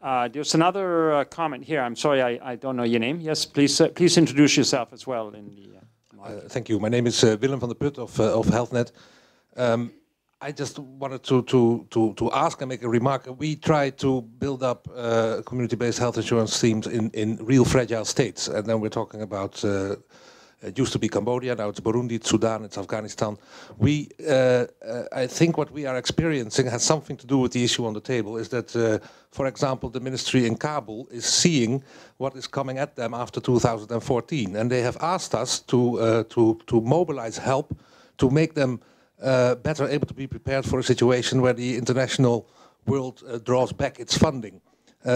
There's another comment here. I'm sorry, I don't know your name. Yes, please introduce yourself as well. Thank you. My name is Willem van der Put of HealthNet. I just wanted to ask and make a remark. We try to build up community-based health insurance schemes in real fragile states, and then we're talking about. It used to be Cambodia, now it's Burundi, it's Sudan, it's Afghanistan. I think what we are experiencing has something to do with the issue on the table, is that, for example, the ministry in Kabul is seeing what is coming at them after 2014, and they have asked us to mobilize help to make them better able to be prepared for a situation where the international world draws back its funding.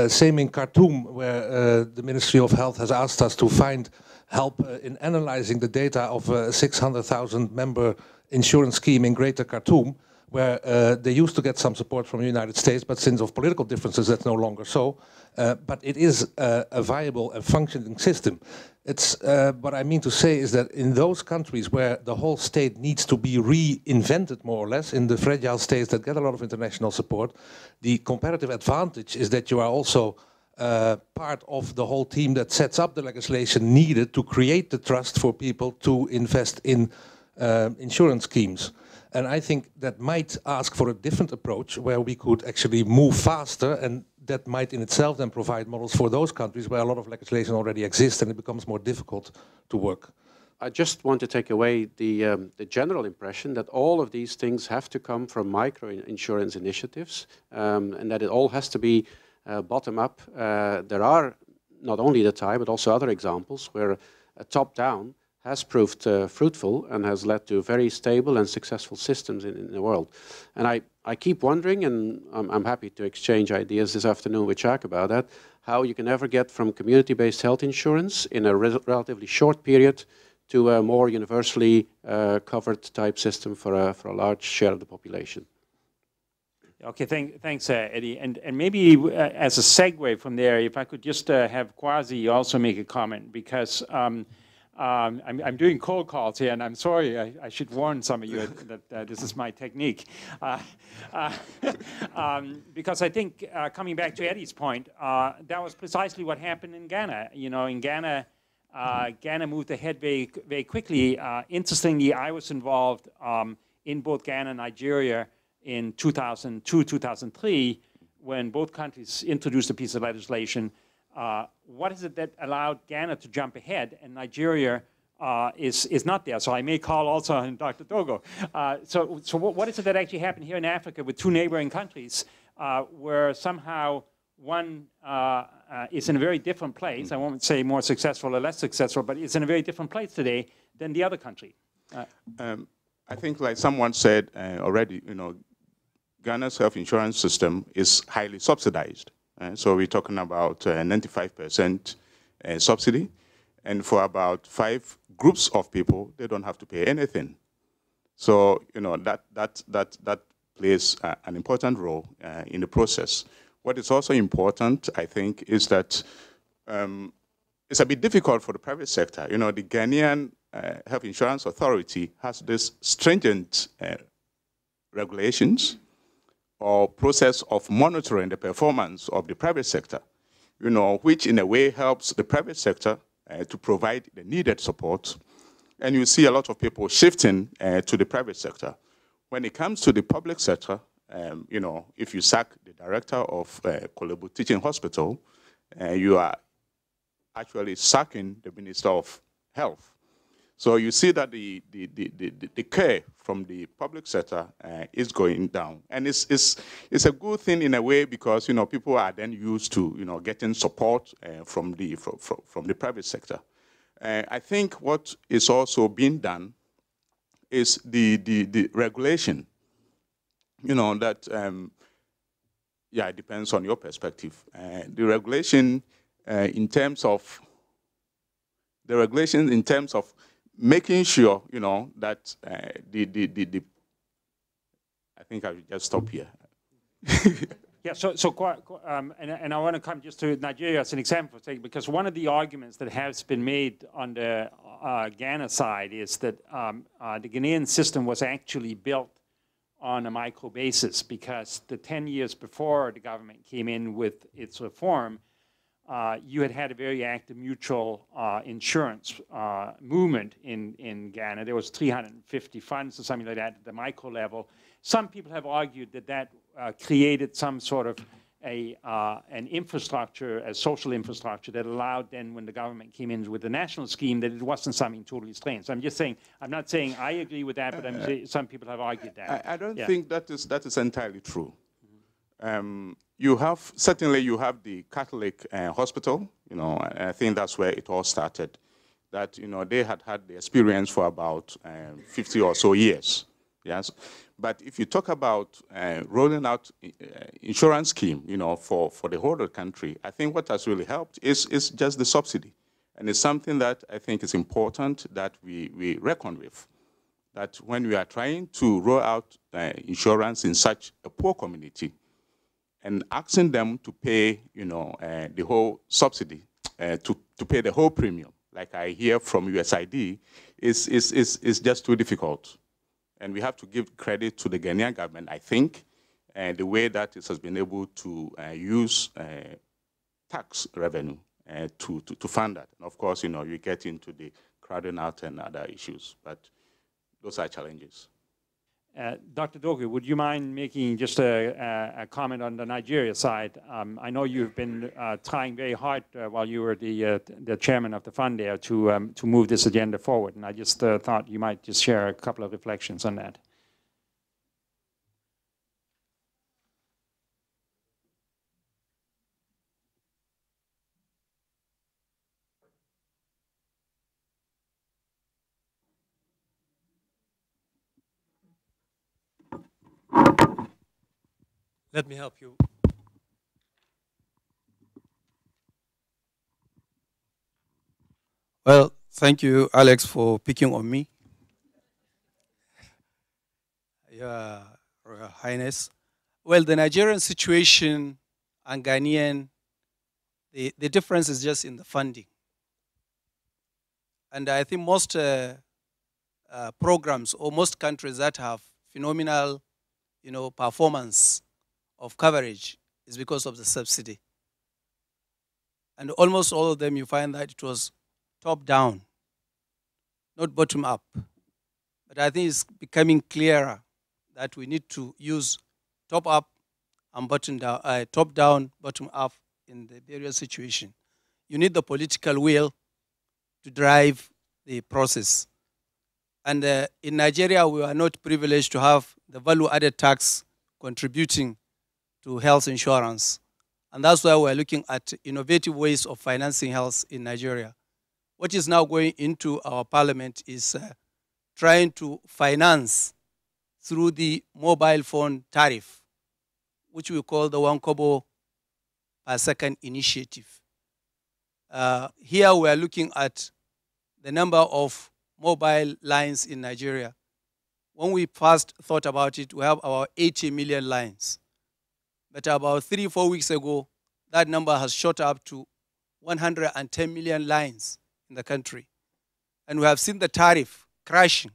Same in Khartoum, where the Ministry of Health has asked us to find help in analyzing the data of a 600,000 member insurance scheme in Greater Khartoum, where they used to get some support from the United States, but since of political differences that's no longer so. But it is a viable and functioning system. It's what I mean to say is that in those countries where the whole state needs to be reinvented more or less, in the fragile states that get a lot of international support, the comparative advantage is that you are also part of the whole team that sets up the legislation needed to create the trust for people to invest in insurance schemes. And I think that might ask for a different approach where we could actually move faster, and that might in itself then provide models for those countries where a lot of legislation already exists and it becomes more difficult to work. I just want to take away the general impression that all of these things have to come from micro-insurance initiatives, and that it all has to be bottom-up. There are not only the Thai, but also other examples where a top-down has proved fruitful and has led to very stable and successful systems in the world. And I keep wondering, and I'm happy to exchange ideas this afternoon with Jacques about that, how you can ever get from community-based health insurance in a relatively short period to a more universally covered type system for a large share of the population. Okay, thanks, Eddie. And maybe as a segue from there, if I could just have Kwasi also make a comment, because I'm doing cold calls here, and I'm sorry, I should warn some of you that this is my technique. Because I think, coming back to Eddie's point, that was precisely what happened in Ghana. You know, in Ghana, Ghana moved ahead very, very quickly. Interestingly, I was involved in both Ghana and Nigeria in 2002, 2003, when both countries introduced a piece of legislation. What is it that allowed Ghana to jump ahead and Nigeria is not there? So I may call also on Dr. Togo. So what is it that actually happened here in Africa with two neighboring countries where somehow one is in a very different place? I won't say more successful or less successful, but it's in a very different place today than the other country. I think, like someone said already, you know, Ghana's health insurance system is highly subsidized. So we're talking about 95% subsidy, and for about 5 groups of people, they don't have to pay anything. So you know that plays an important role in the process. What is also important, I think, is that it's a bit difficult for the private sector. You know, the Ghanaian Health Insurance Authority has this stringent regulations or process of monitoring the performance of the private sector, you know, which in a way helps the private sector to provide the needed support. And you see a lot of people shifting to the private sector. When it comes to the public sector, you know, if you sack the director of Kolebu Teaching Hospital, you are actually sacking the Minister of Health. So you see that the care from the public sector is going down, and it's a good thing in a way, because you know people are then used to getting support from the private sector. I think what is also being done is the regulation. You know that yeah, it depends on your perspective. The regulation in terms of making sure, you know, that I think I will just stop here. Yeah, and I want to come just to Nigeria as an example, because one of the arguments that has been made on the Ghana side is that the Ghanaian system was actually built on a micro basis, because the 10 years before the government came in with its reform, you had a very active mutual insurance movement in Ghana. There was 350 funds or something like that at the micro level. Some people have argued that that created some sort of an infrastructure, a social infrastructure that allowed then, when the government came in with the national scheme, that it wasn't something totally strange. So I'm just saying, I'm not saying I agree with that, but I'm saying some people have argued that. I don't think that is entirely true. You have, certainly you have the Catholic hospital, and I think that's where it all started, that, they had the experience for about 50 or so years, yes. But if you talk about rolling out insurance scheme, for the whole of the country, I think what has really helped is just the subsidy. And it's something that I think is important that we reckon with. That when we are trying to roll out insurance in such a poor community, and asking them to pay, the whole subsidy, to pay the whole premium, like I hear from USID, is just too difficult. And we have to give credit to the Ghanaian government, I think, the way that it has been able to use tax revenue to fund that. And of course, you get into the crowding out and other issues, but those are challenges. Dr. Dogu, would you mind making just a comment on the Nigeria side? I know you've been trying very hard while you were the chairman of the fund there to move this agenda forward, and I just thought you might just share a couple of reflections on that. Let me help you. Well, thank you, Alex, for picking on me. Your Royal Highness. Well, the Nigerian situation and Ghanaian, the difference is just in the funding. And I think most programs, or most countries that have phenomenal, performance of coverage, is because of the subsidy. And almost all of them, you find that it was top down, not bottom up. But I think it's becoming clearer that we need to use top up and bottom down, top down, bottom up in the various situations. You need the political will to drive the process. And in Nigeria, we are not privileged to have the value-added tax contributing to health insurance. And that's why we're looking at innovative ways of financing health in Nigeria. What is now going into our parliament is trying to finance through the mobile phone tariff, which we call the 1 kobo per second initiative. Here we are looking at the number of mobile lines in Nigeria. When we first thought about it, we have about 80 million lines. But about 3-4 weeks ago, that number has shot up to 110 million lines in the country. And we have seen the tariff crashing.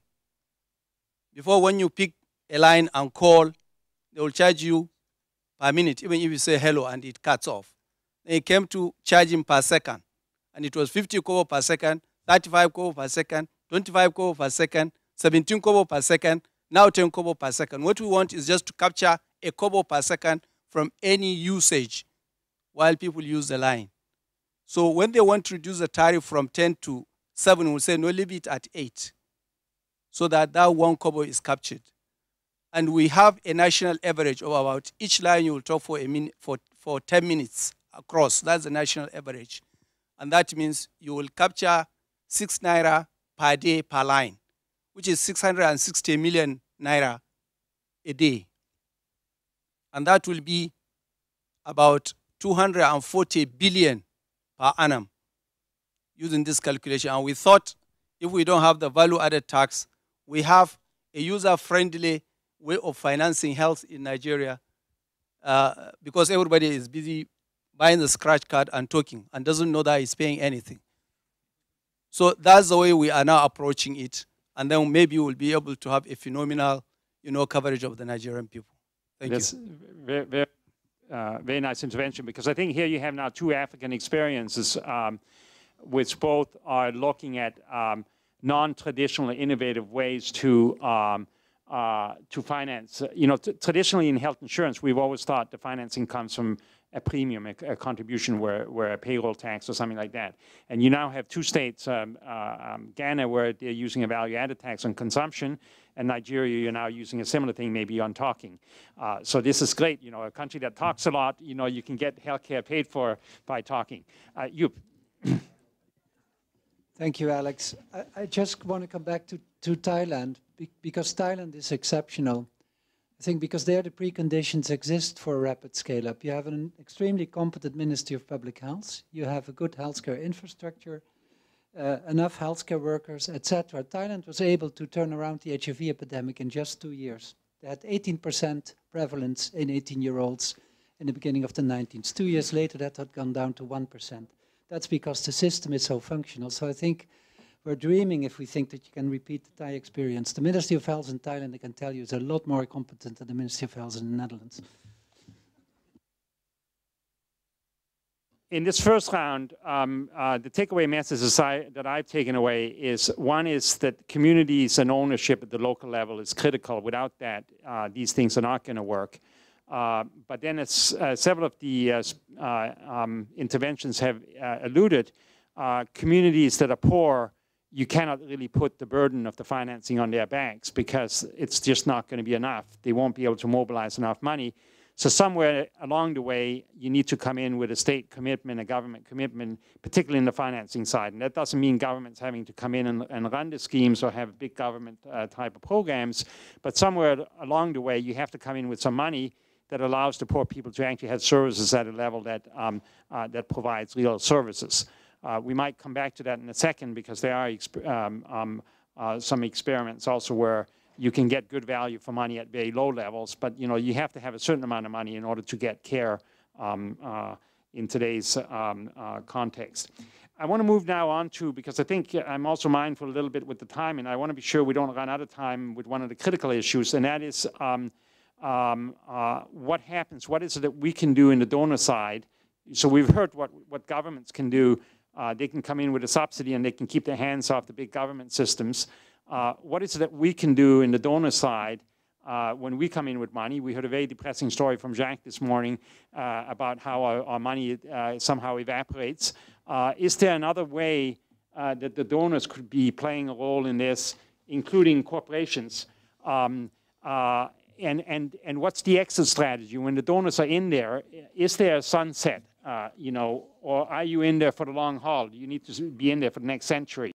Before, when you pick a line and call, they will charge you per minute, even if you say hello and it cuts off. Then it came to charging per second. And it was 50 kobo per second, 35 kobo per second, 25 kobo per second, 17 kobo per second, now 10 kobo per second. What we want is just to capture a kobo per second from any usage while people use the line. So when they want to reduce the tariff from 10 to 7, we'll say, no, leave it at 8, so that 1 kobo is captured. And we have a national average of about each line you will talk for a minute, for 10 minutes across. That's the national average. And that means you will capture 6 naira per day per line, which is 660 million naira a day. And that will be about 240 billion per annum using this calculation. And we thought if we don't have the value-added tax, we have a user-friendly way of financing health in Nigeria, because everybody is busy buying the scratch card and talking and doesn't know that he's paying anything. So that's the way we are now approaching it. And then maybe we'll be able to have a phenomenal, coverage of the Nigerian people. Thank That's you. Very nice intervention, because I think here you have now two African experiences, which both are looking at non-traditional, innovative ways to finance. Traditionally in health insurance, we've always thought the financing comes from a premium, a contribution, where a payroll tax or something like that. And you now have two states, Ghana, where they're using a value-added tax on consumption, and Nigeria, you're now using a similar thing, maybe on talking. So this is great. A country that talks a lot, you can get healthcare paid for by talking. Thank you, Alex. I just want to come back to Thailand, because Thailand is exceptional. I think because there the preconditions exist for a rapid scale-up. You have an extremely competent Ministry of Public Health. You have a good healthcare infrastructure, enough healthcare workers, etc. Thailand was able to turn around the HIV epidemic in just 2 years. They had 18% prevalence in 18-year-olds in the beginning of the 19th. 2 years later, that had gone down to 1%. That's because the system is so functional. So I think we're dreaming if we think that you can repeat the Thai experience. The Ministry of Health in Thailand, I can tell you, is a lot more competent than the Ministry of Health in the Netherlands. In this first round, the takeaway message that I've taken away is, one is that communities and ownership at the local level is critical. Without that, these things are not going to work. But then, as several of the interventions have alluded, communities that are poor, you cannot really put the burden of the financing on their backs, because it's just not going to be enough. They won't be able to mobilize enough money. So somewhere along the way, you need to come in with a state commitment, a government commitment, particularly in the financing side. And that doesn't mean governments having to come in and run the schemes or have big government type of programs. But somewhere along the way, you have to come in with some money that allows the poor people to actually have services at a level that, that provides real services. We might come back to that in a second, because there are some experiments also where you can get good value for money at very low levels, but you have to have a certain amount of money in order to get care in today's context. I want to move now on to, because I think I'm also mindful a little bit with the time, and I want to be sure we don't run out of time with one of the critical issues, and that is what happens, what is it that we can do in the donor side? So we've heard what governments can do. They can come in with a subsidy and they can keep their hands off the big government systems. What is it that we can do in the donor side when we come in with money? We heard a very depressing story from Jacques this morning about how our money somehow evaporates. Is there another way that the donors could be playing a role in this, including corporations? And what's the exit strategy when the donors are in there? Is there a sunset, or are you in there for the long haul? Do you need to be in there for the next century?